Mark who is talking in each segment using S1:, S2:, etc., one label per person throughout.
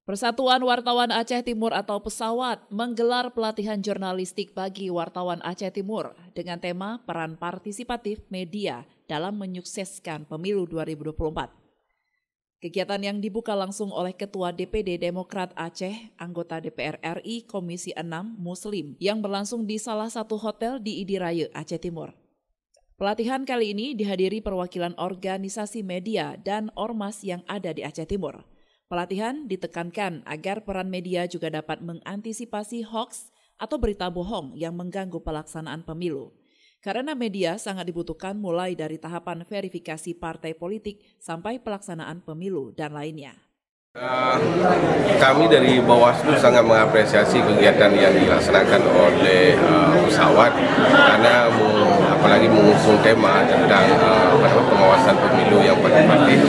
S1: Persatuan Wartawan Aceh Timur atau Pesawat menggelar pelatihan jurnalistik bagi wartawan Aceh Timur dengan tema peran partisipatif media dalam menyukseskan pemilu 2024. Kegiatan yang dibuka langsung oleh Ketua DPD Demokrat Aceh, anggota DPR RI Komisi 6 Muslim yang berlangsung di salah satu hotel di Idiraya, Aceh Timur. Pelatihan kali ini dihadiri perwakilan organisasi media dan ormas yang ada di Aceh Timur. Pelatihan ditekankan agar peran media juga dapat mengantisipasi hoaks atau berita bohong yang mengganggu pelaksanaan pemilu. Karena media sangat dibutuhkan mulai dari tahapan verifikasi partai politik sampai pelaksanaan pemilu dan lainnya.
S2: Kami dari Bawaslu sangat mengapresiasi kegiatan yang dilaksanakan oleh pesawat karena apalagi mengusung tema tentang pengawasan pemilu yang partisipatif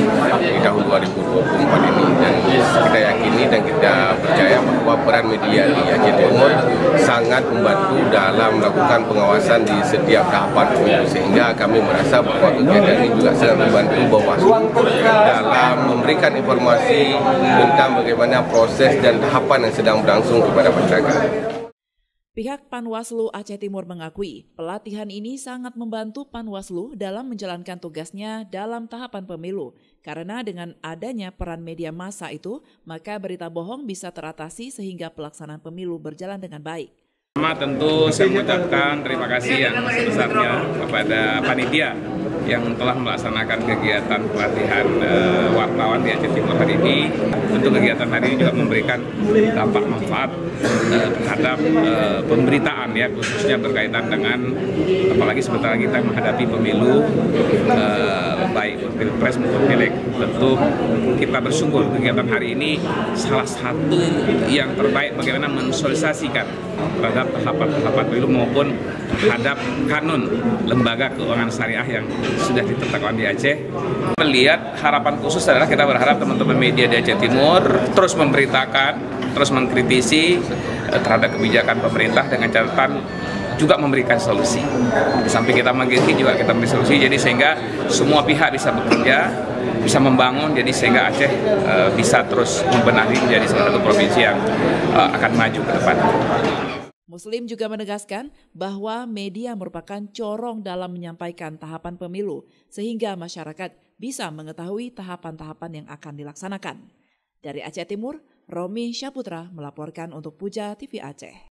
S2: di tahun 2024 ini, dan kita yakini dan kita percaya bahwa peran media di Aceh Timur sangat membantu dalam melakukan pengawasan di setiap tahapan pemilu, sehingga kami merasa bahwa kegiatan ini juga sangat membantu Bawaslu dalam memberikan informasi tentang bagaimana proses dan tahapan yang sedang berlangsung kepada masyarakat.
S1: Pihak Panwaslu Aceh Timur mengakui pelatihan ini sangat membantu Panwaslu dalam menjalankan tugasnya dalam tahapan pemilu. Karena dengan adanya peran media massa itu, maka berita bohong bisa teratasi sehingga pelaksanaan pemilu berjalan dengan baik.
S3: Pertama tentu saya mengucapkan terima kasih yang sebesarnya kepada panitia yang telah melaksanakan kegiatan pelatihan wartawan di Aceh Timur hari ini. Tentu kegiatan hari ini juga memberikan dampak manfaat terhadap pemberitaan, ya, khususnya berkaitan dengan apalagi sebentar lagi kita menghadapi pemilu baik pilpres maupun pileg. Tentu kita bersyukur kegiatan hari ini salah satu yang terbaik bagaimana mensosialisasikan terhadap tahapan-tahapan pemilu maupun terhadap kanun lembaga keuangan syariah yang sudah ditetapkan di Aceh. Melihat harapan khusus adalah kita berharap teman-teman media di Aceh Timur terus memberitakan, terus mengkritisi terhadap kebijakan pemerintah dengan catatan juga memberikan solusi. Di samping kita mengkritik juga kita memberi solusi, jadi sehingga semua pihak bisa bekerja, bisa membangun, jadi sehingga Aceh bisa terus membenahi menjadi salah satu provinsi yang akan maju ke depan.
S1: Muslim juga menegaskan bahwa media merupakan corong dalam menyampaikan tahapan pemilu, sehingga masyarakat bisa mengetahui tahapan-tahapan yang akan dilaksanakan. Dari Aceh Timur, Romi Syaputra melaporkan untuk Puja TV Aceh.